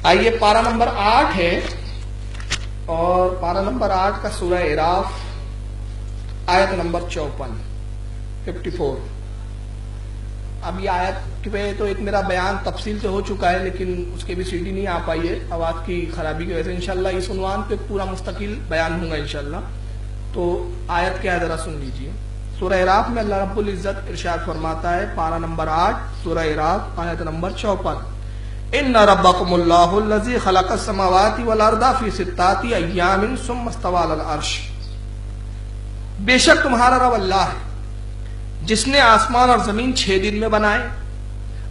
آئیے پارہ نمبر 8 ہے، اور پارہ نمبر 8 کا سورہ اعراف آیت نمبر 54 اب یہ آیت پہ تو ایک میرا بیان تفصیل سے ہو چکا ہے، لیکن اس کے بھی سی ڈی نہیں آ پائی ہے آواز کی خرابی کی وجہ سے۔ انشاءاللہ اس عنوان پہ پورا مستقل بیان ہوں گا انشاءاللہ۔ تو آیت کیا ہے ذرا سن لیجئے۔ سورہ اعراف میں اللہ رب العزت ارشاد فرماتا ہے، پارہ نمبر 8 سورہ اعراف آیت نمبر 54، ان ربکم اللہ الذی خلق السماوات والارض فی 6 ایام ثم استوی علی العرش، بے شک تمہارا رب اللہ ہے جس نے آسمان اور زمین 6 دن میں بنائے۔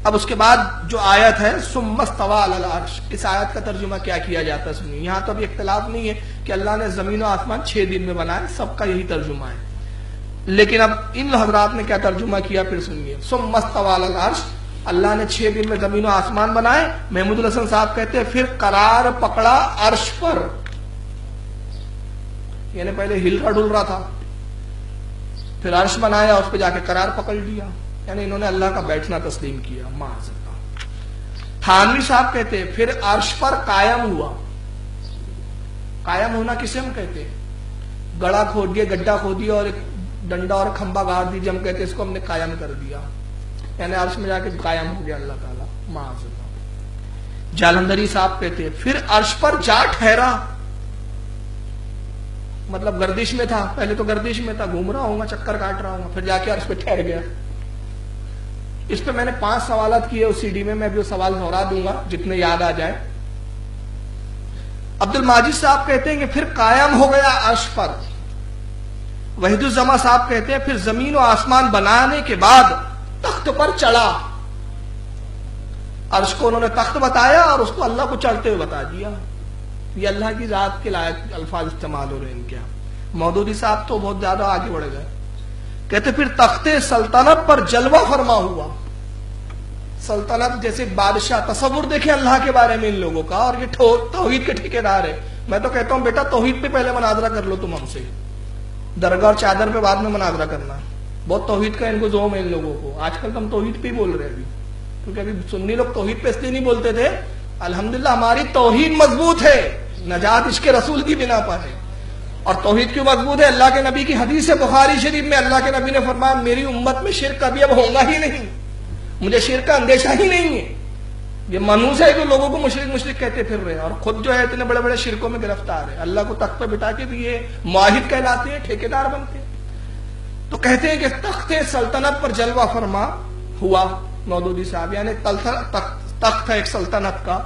اب اس کے بعد جو آیت ہے ثم استوی علی العرش، اس آیت کا ترجمہ کیا کیا جاتا ہے سنیے۔ یہاں تو ابھی اختلاف نہیں ہے کہ اللہ نے زمین و آسمان 6 دن میں بنائے، سب کا یہی ترجمہ ہے، لیکن اب ان حضرات نے کیا ترجمہ کیا پھر سنیے۔ ثم استوی علی العرش، اللہ نے 6 دن میں زمین و آسمان بنائے۔ محمود الحسن صاحب کہتے ہیں پھر قرار پکڑا عرش پر، یعنی پہلے ہل رہا ڈل رہا تھا، پھر عرش بنایا، اس پہ جا کے قرار پکڑ لیا، یعنی انہوں نے اللہ کا بیٹھنا تسلیم کیا۔ معاذ اللہ۔ تھانوی صاحب کہتے ہیں پھر عرش پر قائم ہوا۔ قائم ہونا کسے ہم کہتے ہیں؟ گڑھا کھود دیا، گڈھا کھود دیا اور ایک ڈنڈا اور کھمبا گاڑ دیجیے، ہم کہتے ہیں اس کو ہم نے قائم کر دیا، یعنی عرش میں جا کے قائم ہو گیا اللہ تعالیٰ۔ معاذ اللہ۔ جالندھری صاحب کہتے ہیں پھر عرش پر جا ٹھہرا، مطلب گردش میں تھا، پہلے تو گردش میں تھا، گھوم رہا ہوں گا، چکر کاٹ رہا ہوں گا، پھر جا کے عرش پہ ٹھہر گیا۔ اس پہ میں نے 5 سوالات کیے اس سی ڈی میں ابھی وہ سوال دہرا دوں گا جتنے یاد آ جائے۔ عبد الماجد صاحب کہتے ہیں کہ پھر قائم ہو گیا عرش پر۔ وحید الزما صاحب کہتے ہیں پھر زمین و آسمان بنانے کے بعد تخت پر چڑھا۔ عرش کو انہوں نے تخت بتایا اور اس کو اللہ کو چڑھتے ہوئے بتا دیا۔ یہ اللہ کی ذات کے لائق الفاظ استعمال ہو رہے ہیں ان کے۔ مودودی صاحب تو بہت زیادہ آگے بڑھ گئے، کہتے پھر تخت سلطنت پر جلوہ فرما ہوا۔ سلطنت جیسے بادشاہ، تصور دیکھیں اللہ کے بارے میں ان لوگوں کا، اور یہ توحید کے ٹھیکیدار ہے۔ میں تو کہتا ہوں بیٹا توحید پہ پہلے مناظرہ کر لو تم ہم سے، درگاہ اور چادر پہ بعد میں مناظرہ کرنا۔ بہت توحید کا ان کو زوم ہے ان لوگوں کو۔ آج کل تو ہم توحید پہ ہی بول رہے ہیں ابھی، کیونکہ ابھی سنی لوگ توحید پہ اس لیے نہیں بولتے تھے۔ الحمدللہ ہماری توحید مضبوط ہے، نجات عشق رسول کی بنا پر ہے۔ اور توحید کیوں مضبوط ہے؟ اللہ کے نبی کی حدیث ہے بخاری شریف میں، اللہ کے نبی نے فرمایا میری امت میں شرک کبھی اب ہوگا ہی نہیں، مجھے شرک کا اندیشہ ہی نہیں ہے۔ یہ منحوس ہے کہ لوگوں کو مشرک کہتے پھر رہے ہیں، اور خود جو ہے اتنے بڑے بڑے شرکوں میں گرفتار ہے۔ اللہ کو تخت پہ بٹھا کے بھی یہ معاہد کہلاتے ہیں، ٹھیکیدار بنتے ہیں۔ تو کہتے ہیں کہ تخت سلطنت پر جلوہ فرما ہوا مودودی صاحب، یعنی تخت ہے ایک سلطنت کا،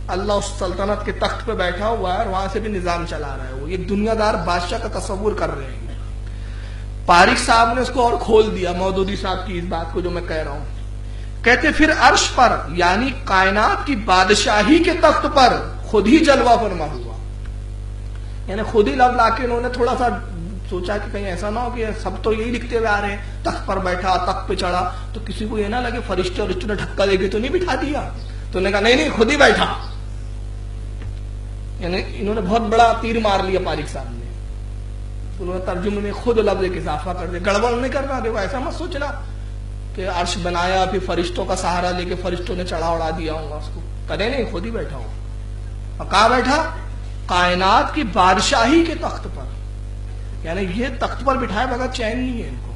اللہ اس سلطنت کے تخت پہ بیٹھا ہوا ہے اور وہاں سے بھی نظام چلا رہا ہے۔ وہ ایک دنیا دار بادشاہ کا تصور کر رہے ہیں۔ پارک صاحب نے اس کو اور کھول دیا مودودی صاحب کی اس بات کو جو میں کہہ رہا ہوں۔ کہتے پھر عرش پر یعنی کائنات کی بادشاہی کے تخت پر خود ہی جلوہ فرما ہوا، یعنی خود ہی لفظ لا کے انہوں نے تھوڑا سا سوچا کہ کہیں ایسا نہ ہو کہ سب تو یہی لکھتے ہوئے آ رہے ہیں تخت پر بیٹھا، تخت پہ چڑھا، تو کسی کو یہ نہ لگے فرشتے اور نے دھکا دے کے تو نہیں بٹھا دیا۔ تو انہوں نے کہا نہیں خود ہی بیٹھا، یعنی انہوں نے بہت بڑا تیر مار لیا پارک صاحب نے۔ انہوں نے ترجمے میں خود لفظ ایک اضافہ کر دیا، گڑبڑ نہیں کرنا، دیکھو ایسا مت سوچنا کہ عرش بنایا پھر فرشتوں کا سہارا لے کے فرشتوں نے چڑھا اڑا دیا ہوگا اس کو، کرے نہیں خود ہی بیٹھا ہوں۔ اور کہاں بیٹھا؟ کائنات کی بادشاہی کے تخت پر، یعنی یہ تخت پر بٹھائے بغیر چین نہیں ہے ان کو۔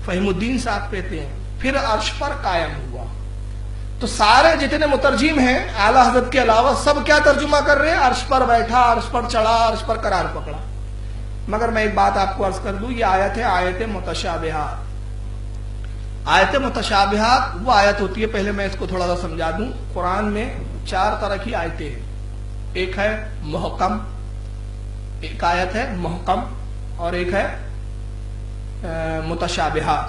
فہیم الدین صاحب کہتے ہیں پھر عرش پر قائم ہوا۔ تو سارے جتنے مترجم ہیں اعلیٰ حضرت کے علاوہ سب کیا ترجمہ کر رہے ہیں؟ عرش پر بیٹھا، عرش پر چڑھا، عرش پر قرار پکڑا۔ مگر میں ایک بات آپ کو عرض کر دوں، یہ آیت ہے آیت متشابہات۔ آیت متشابہات وہ آیت ہوتی ہے، پہلے میں اس کو تھوڑا سا سمجھا دوں۔ قرآن میں 4 طرح کی آیتیں ہیں، ایک ہے محکم، ایک آیت ہے محکم، اور ایک ہے متشابہات،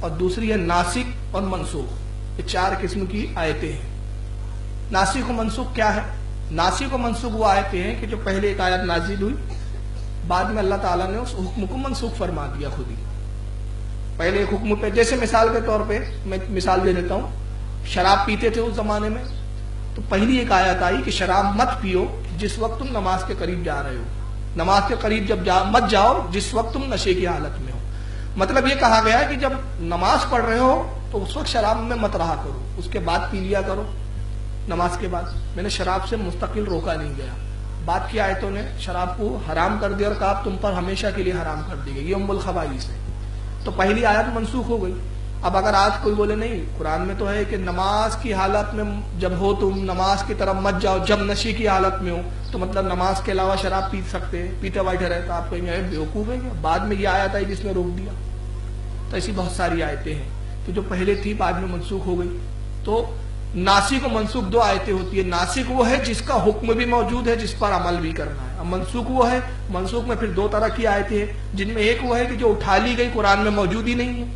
اور دوسری ہے ناسخ اور منسوخ۔ یہ 4 قسم کی آیتیں ہیں۔ ناسخ و منسوخ کیا ہے؟ ناسخ و منسوخ وہ آیتیں ہیں کہ جو پہلے ایک آیت نازل ہوئی، بعد میں اللہ تعالیٰ نے اس حکم کو منسوخ فرما دیا خود ہی۔ پہلے ایک حکم پہ، جیسے مثال کے طور پہ میں مثال دے دیتا ہوں، شراب پیتے تھے اس زمانے میں، تو پہلی ایک آیت آئی کہ شراب مت پیو جس وقت تم نماز کے قریب جا رہے ہو، نماز کے قریب جب مت جاؤ جس وقت تم نشے کی حالت میں ہو۔ مطلب یہ کہا گیا کہ جب نماز پڑھ رہے ہو تو اس وقت شراب میں مت رہا کرو، اس کے بعد پی لیا کرو۔ نماز کے بعد میں نے شراب سے مستقل روکا نہیں گیا. بعد کی آیتوں نے شراب کو حرام کر دیا اور کہا تم پر ہمیشہ کے لیے حرام کر دی گئی, یہ ام الخبائث ہے. تو پہلی آیت منسوخ ہو گئی. اب اگر آج کوئی بولے نہیں قرآن میں تو ہے کہ نماز کی حالت میں جب ہو تم نماز کی طرف مت جاؤ, جب نشے کی حالت میں ہو تو مطلب نماز کے علاوہ شراب پی سکتے ہیں, پیتے بیٹھے رہے, تو آپ کہیں گے بیوقوف ہے کیا, بعد میں یہ آیت آئی جس نے روک دیا. تو ایسی بہت ساری آیتیں ہیں کہ جو پہلے تھی بعد میں منسوخ ہو گئی. تو ناسخ و منسوخ دو آیتیں ہوتی ہیں. ناسخ وہ ہے جس کا حکم بھی موجود ہے, جس پر عمل بھی کرنا ہے. اب منسوخ وہ ہے, منسوخ میں پھر دو طرح کی آیتیں ہیں, جن میں ایک وہ ہے کہ جو اٹھا لی گئی قرآن میں موجود ہی نہیں ہے,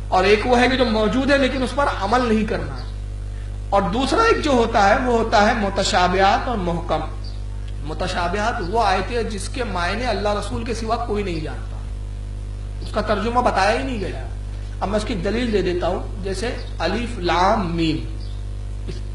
اور ایک وہ ہے کہ جو موجود ہے لیکن اس پر عمل نہیں کرنا ہے. اور دوسرا ایک جو ہوتا ہے وہ ہوتا ہے متشابہات اور محکم. متشابہات وہ آیتیں جس کے معنی اللہ رسول کے سوا کوئی نہیں جانتا, اس کا ترجمہ بتایا ہی نہیں گیا. اب میں اس کی دلیل دے دیتا ہوں. جیسے الف لام میم,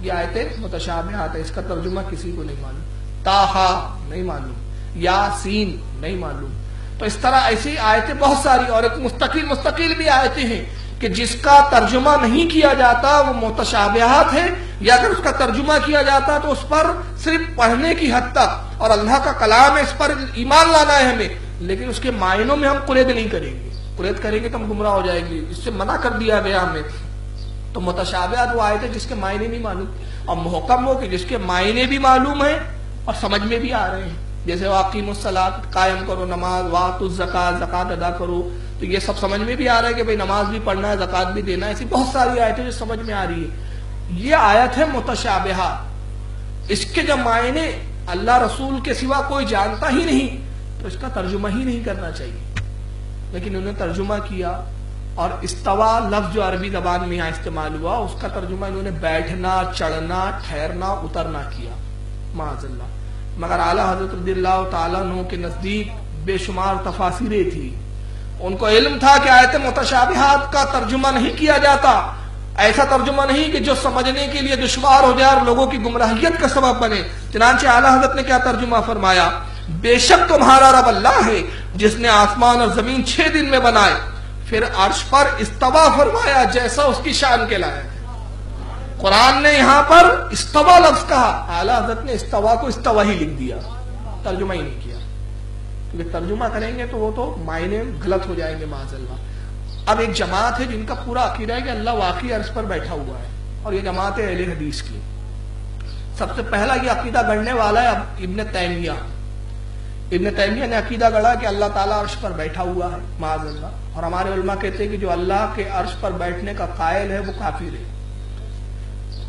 یہ آیتیں متشابہات ہے, اس کا ترجمہ کسی کو نہیں معلوم. تاہا نہیں معلوم, یاسین نہیں معلوم. تو اس طرح ایسی آیتیں بہت ساری, اور ایک مستقل بھی آیتیں ہیں کہ جس کا ترجمہ نہیں کیا جاتا وہ متشابہات ہے, یا اگر اس کا ترجمہ کیا جاتا تو اس پر صرف پڑھنے کی حد تک, اور اللہ کا کلام ہے اس پر ایمان لانا ہے ہمیں, لیکن اس کے معنوں میں ہم قید نہیں کریں گے. قید کریں گے تو ہم گمراہ ہو جائیں گے, اس سے منع کر دیا گیا ہمیں. تو متشابہات وہ آیتیں جس کے معنی نہیں معلوم, اور محکم وہ کہ جس کے معنی بھی معلوم ہے اور سمجھ میں بھی آ رہے ہیں. جیسے واقیم الصلاۃ, قائم کرو نماز, وآتوا الزکوٰۃ, زکوٰۃ ادا کرو, تو یہ سب سمجھ میں بھی آ رہا ہے کہ بھئی نماز بھی پڑھنا ہے, زکوٰۃ بھی دینا ہے. ایسی بہت ساری آیتیں جو سمجھ میں آ رہی ہے. یہ آیت ہے متشابہات. اس کے جب معنی اللہ رسول کے سوا کوئی جانتا ہی نہیں تو اس کا ترجمہ ہی نہیں کرنا چاہیے, لیکن انہوں نے ترجمہ کیا. اور استوا لفظ جو عربی زبان میں یہاں استعمال ہوا, اس کا ترجمہ انہوں نے بیٹھنا, چڑھنا, ٹھہرنا, اترنا کیا, معاذ اللہ. مگر اعلیٰ حضرت رضی اللہ تعالیٰ عنہ کے نزدیک بے شمار تفاسیریں تھی. ان کو علم تھا کہ آیت متشابہات کا ترجمہ نہیں کیا جاتا, ایسا ترجمہ نہیں کہ جو سمجھنے کے لیے دشوار ہو جائے اور لوگوں کی گمراہیت کا سبب بنے. چنانچہ اعلیٰ حضرت نے کیا ترجمہ فرمایا, بے شک تمہارا رب اللہ ہے جس نے آسمان اور زمین 6 دن میں بنائے, پھر عرش پر استوا فرمایا جیسا اس کی شان کے لائق ہے. قرآن نے یہاں پر استوا لفظ کہا, اعلیٰ حضرت نے استوا کو استوا ہی لکھ دیا, ترجمہ ہی نہیں کیا, کیونکہ ترجمہ کریں گے تو وہ تو معنی غلط ہو جائیں گے معاذ اللہ. اب ایک جماعت ہے جن کا پورا عقیدہ ہے کہ اللہ واقعی عرش پر بیٹھا ہوا ہے, اور یہ جماعت ہے اہل حدیث کی. سب سے پہلا یہ عقیدہ گڑھنے والا ہے ابن تیمیہ. ابن تیمیہ نے عقیدہ گڑھا کہ اللہ تعالیٰ عرش پر بیٹھا ہوا ہے معاذ اللہ, اور ہمارے علماء کہتے ہیں کہ جو اللہ کے عرش پر بیٹھنے کا قائل ہے وہ کافر ہے.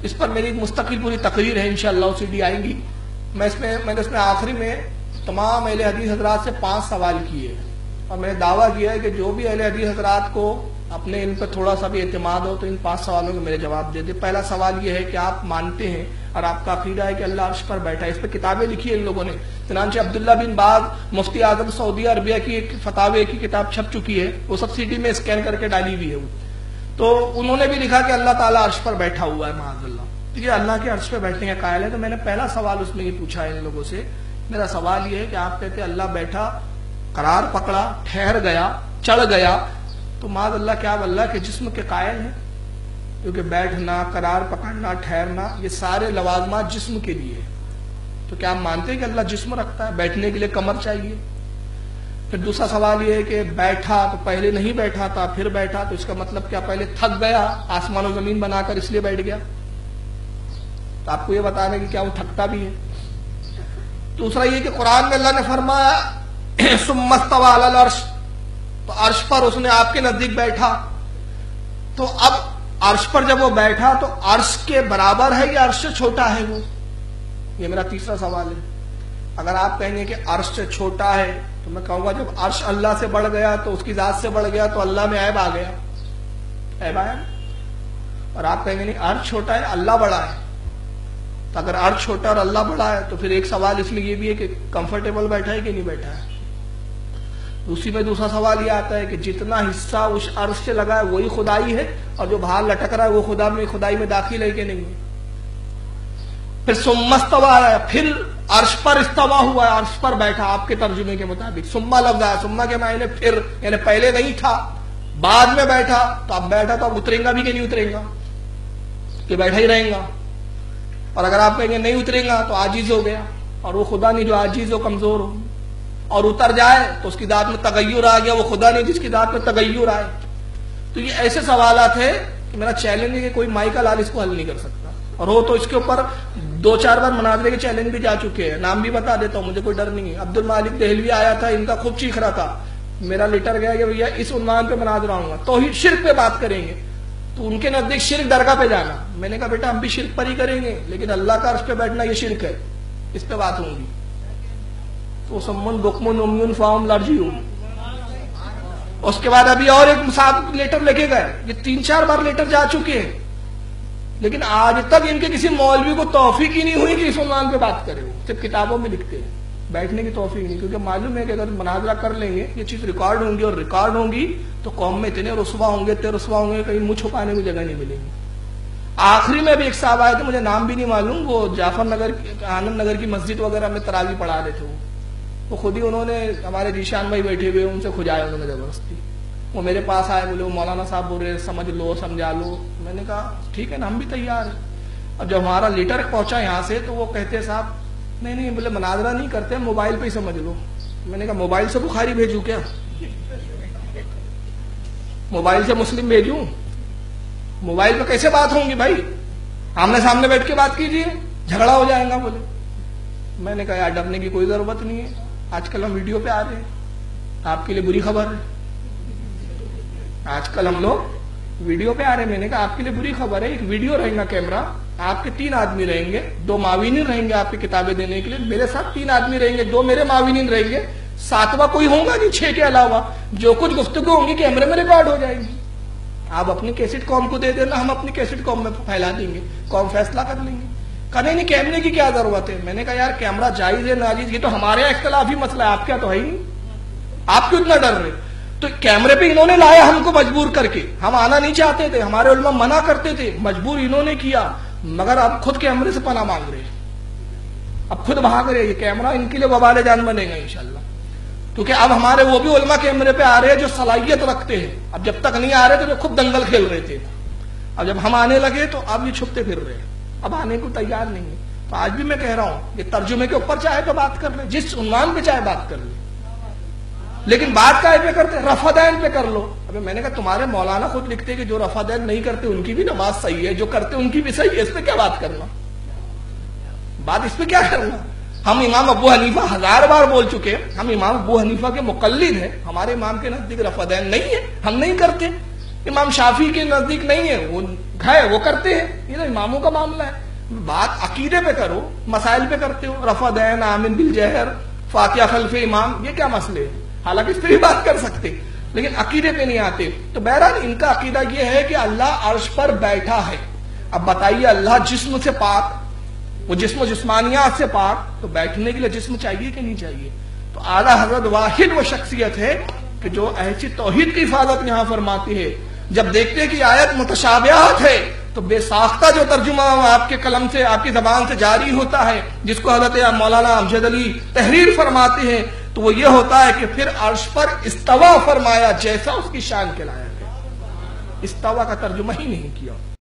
اس پر میری مستقل پوری تقریر ہے, انشاءاللہ سی ڈی آئیں گی. میں نے اس میں آخری میں تمام اہل حدیث حضرات سے 5 سوال کیے, اور میں نے دعویٰ کیا ہے کہ جو بھی اہل حدیث حضرات کو اپنے ان پہ تھوڑا سا بھی اعتماد ہو تو ان 5 سوالوں کے میرے جواب دے دے. پہلا سوال یہ ہے کہ آپ مانتے ہیں اور آپ کا عقیدہ ہے کہ اللہ عرش پر بیٹھا ہے. اس پہ کتابیں لکھی ہیں ان لوگوں نے, چنانچہ عبداللہ بن باز مفتی اعظم سعودیہ عربیہ کی ایک فتاوی کی کتاب چھپ چکی ہے, وہ سب سی ڈی میں اسکین کر کے ڈالی ہوئی ہے وہ. تو انہوں نے بھی لکھا کہ اللہ تعالیٰ عرش پر بیٹھا ہوا ہے معاذ اللہ. ٹھیک ہے, اللہ کے عرش پہ بیٹھنے کا قائل ہے. تو میں نے پہلا سوال اس میں یہ پوچھا ہے ان لوگوں سے, میرا سوال یہ ہے کہ آپ کہتے ہیں اللہ بیٹھا, قرار پکڑا, ٹھہر گیا, چڑھ گیا, تو معاذ اللہ کیا آپ اللہ کے جسم کے قائل ہیں؟ کیونکہ بیٹھنا, قرار پکڑنا, ٹھہرنا یہ سارے لوازمات جسم کے لیے ہیں. تو کیا آپ مانتے ہیں کہ اللہ جسم رکھتا ہے, بیٹھنے کے لیے کمر چاہیے؟ پھر دوسرا سوال یہ ہے کہ بیٹھا تو پہلے نہیں بیٹھا تھا, پھر بیٹھا, تو اس کا مطلب کیا پہلے تھک گیا آسمان و زمین بنا کر اس لیے بیٹھ گیا؟ تو آپ کو یہ بتانا کہ کیا وہ تھکتا بھی ہے؟ دوسرا یہ کہ قرآن میں اللہ نے فرمایا ثم استوى علی العرش, تو عرش پر اس نے آپ کے نزدیک بیٹھا. تو اب عرش پر جب وہ بیٹھا تو عرش کے برابر ہے یا عرش سے چھوٹا ہے وہ؟ یہ میرا تیسرا سوال ہے. اگر آپ کہیں گے کہ عرش سے چھوٹا ہے تو میں کہوں گا جب عرش اللہ سے بڑھ گیا تو اس کی ذات سے بڑھ گیا تو اللہ میں عیب آ گیا, عیب آیا. اور آپ کہیں گے نہیں عرش چھوٹا ہے اللہ بڑا ہے, تو اگر عرش چھوٹا اور اللہ بڑا ہے تو پھر ایک سوال اس میں یہ بھی ہے کہ کمفرٹیبل بیٹھا ہے کہ نہیں بیٹھا ہے. اسی میں دوسرا سوال یہ آتا ہے کہ جتنا حصہ اس عرش سے لگا ہے وہی خدائی ہے, اور جو باہر لٹک رہا ہے وہ خدائی میں داخل ہے کہ نہیں ہے. پھر ثم استوى آیا, پھر عرش پر استوا ہوا ہے, عرش پر بیٹھا. آپ کے ترجمے کے مطابق ثم لفظ آیا, ثم کے معنی پھر, یعنی پہلے نہیں تھا بعد میں بیٹھا. تو اب بیٹھا تو اب اترے گا بھی کہ نہیں اترے گا, کہ بیٹھا ہی رہیں گا؟ اور اگر آپ کہیں گے نہیں اترے گا تو عاجز ہو گیا، اور وہ خدا نہیں جو عاجز ہو کمزور ہو، اور اتر جائے تو اس کی ذات میں تغیر آ گیا، وہ خدا نہیں جس کی ذات میں تغیر آئے۔ تو یہ ایسے سوالات ہے کہ میرا چیلنج ہے کہ کوئی مائی کا لال اس کو حل نہیں کر سکتا، اور ہو تو اس کے اوپر 2-4 بار مناظرے کے چیلنج بھی جا چکے ہیں، نام بھی بتا دیتا ہوں، مجھے کوئی ڈر نہیں ہے۔ عبد المالک دہلوی آیا تھا، ان کا خوب چیخ رہا تھا، میرا لیٹر گیا کہ بھیا اس عنوان پہ مناظرہ ہوں گا، توحید شرک پہ بات کریں گے، تو ان کے نزدیک شرک درگاہ پہ جانا۔ میں نے کہا بیٹا ہم بھی شرک پر ہی کریں گے، لیکن اللہ کا عرش پہ بیٹھنا یہ شرک ہے، اس پہ بات ہوں گی۔ تو سمن بکمن امیون فاہم لرجیون۔ اس کے بعد ابھی اور ایک صاحب لیٹر لے کے گئے، یہ 3-4 بار لیٹر جا چکے ہیں، لیکن آج تک ان کے کسی مولوی کو توفیق ہی نہیں ہوئی کہ اس عنوان پہ بات کرے، وہ صرف کتابوں میں لکھتے ہیں، بیٹھنے کی توفیق نہیں، کیونکہ معلوم ہے کہ اگر مناظرہ کر لیں گے یہ چیز ریکارڈ ہوں گی، اور ریکارڈ ہوں گی تو قوم میں اتنے رسوا ہوں گے، رسوا ہوں گے، کہیں منہ چھپانے کی جگہ نہیں ملے گی۔ آخری میں بھی ایک صاحب آئے تھے، مجھے نام بھی نہیں معلوم، وہ جعفر نگر آنند نگر کی مسجد وغیرہ میں تراویح پڑھا رہے تھے، وہ خود ہی انہوں نے ہمارے جیشان بھائی بیٹھے ہوئے ان سے کھجایا انہوں نے زبردستی، وہ میرے پاس آئے، بولے وہ مولانا صاحب بول رہے سمجھ لو سمجھا لو۔ میں نے کہا ٹھیک ہے نا، ہم بھی تیار ہیں۔ اب جب ہمارا لیٹر پہنچا یہاں سے تو وہ کہتے صاحب نہیں بولے مناظرہ نہیں کرتے، موبائل پہ ہی سمجھ لو۔ میں نے کہا موبائل سے بخاری بھیجوں کیا؟ موبائل سے مسلم بھیجوں؟ موبائل پہ کیسے بات ہوں گی بھائی؟ آمنے سامنے بیٹھ کے بات کیجیے، جھگڑا ہو جائے گا۔ بولے میں نے کہا یار ڈرنے کی کوئی ضرورت نہیں ہے، آج کل ہم ویڈیو پہ آ رہے ہیں، آپ کے لیے بری خبر ہے، آج کل ہم لوگ ویڈیو پہ آ رہے ہیں۔ میں نے کہا آپ کے لیے بری خبر ہے، ایک ویڈیو رہے گا کیمرہ، آپ کے 3 آدمی رہیں گے، 2 معاونین رہیں گے آپ کی کتابیں دینے کے لیے، میرے ساتھ 3 آدمی رہیں گے، 2 میرے معاونین رہیں گے، 7واں کوئی ہوگا نہیں 6 کے علاوہ، جو کچھ گفتگو ہوں گی کیمرے میں ریکارڈ ہو جائے گی، آپ اپنی کیسٹ قوم کو دے دینا، ہم اپنی کیسٹ قوم میں پھیلا دیں گے، قوم فیصلہ کر لیں گے۔ کہا نہیں کیمرے کی کیا ضرورت ہے؟ میں نے کہا یار کیمرہ جائز ہے ناجائز یہ تو ہمارے اختلافی مسئلہ ہے، آپ کیا تو ہے ہی نہیں، آپ کیوں اتنا ڈر رہے؟ تو کیمرے پہ انہوں نے لایا ہم کو مجبور کر کے، ہم آنا نہیں چاہتے تھے، ہمارے علماء منع کرتے تھے، مجبور انہوں نے کیا، مگر اب خود کیمرے سے پناہ مانگ رہے ہیں، اب خود بھاگ رہے ہیں، یہ کیمرہ ان کے لیے وبال جان بنے گا انشاءاللہ، کیونکہ اب ہمارے وہ بھی علماء کیمرے پہ آ رہے ہیں جو صلاحیت رکھتے ہیں، اب جب تک نہیں آ رہے تو جو خود دنگل کھیل رہے تھے، اب جب ہم آنے لگے تو اب یہ چھپتے پھر رہے ہیں، اب آنے کو تیار نہیں ہے۔ تو آج بھی میں کہہ رہا ہوں کہ ترجمے کے اوپر چاہے تو بات کر لیں، جس عنوان پہ چاہے بات کر لیں، لیکن بات کا پہ کرتے رفع دین پہ کر لو۔ ابھی میں نے کہا تمہارے مولانا خود لکھتے کہ جو رفع دین نہیں کرتے ان کی بھی نماز صحیح ہے، جو کرتے ان کی بھی صحیح ہے، اس پہ کیا بات کرنا، بات اس پہ کیا کرنا؟ ہم امام ابو حنیفہ 1000 بار بول چکے، ہم امام ابو حنیفہ کے مقلد ہیں، ہمارے امام کے نزدیک رفع دین نہیں ہے، ہم نہیں کرتے، امام شافعی کے نزدیک نہیں ہے، وہ ہے وہ کرتے ہیں، یہ تو اماموں کا معاملہ ہے۔ بات عقیدے پہ کرو، مسائل پہ کرتے ہو، رفع دین، آمین بالجہر، فاتحہ خلف امام، یہ کیا مسئلے ہیں؟ حالانکہ اس پہ بھی بات کر سکتے لیکن عقیدے پہ نہیں آتے۔ تو بہرحال ان کا عقیدہ یہ ہے کہ اللہ عرش پر بیٹھا ہے۔ اب بتائیے اللہ جسم سے پاک، وہ جسم و جسمانیات سے پاک، تو بیٹھنے کے لیے جسم چاہیے کہ نہیں چاہیے؟ تو اعلیٰ حضرت واحد وہ شخصیت ہے کہ جو ایسی توحید کی حفاظت یہاں فرماتی ہے۔ جب دیکھتے کہ آیت متشابہات ہے تو بے ساختہ جو ترجمہ آپ کے قلم سے آپ کی زبان سے جاری ہوتا ہے، جس کو حضرت مولانا امجد علی تحریر فرماتے ہیں، تو وہ یہ ہوتا ہے کہ پھر عرش پر استوا فرمایا جیسا اس کی شان کے لائق ہے، استوا کا ترجمہ ہی نہیں کیا۔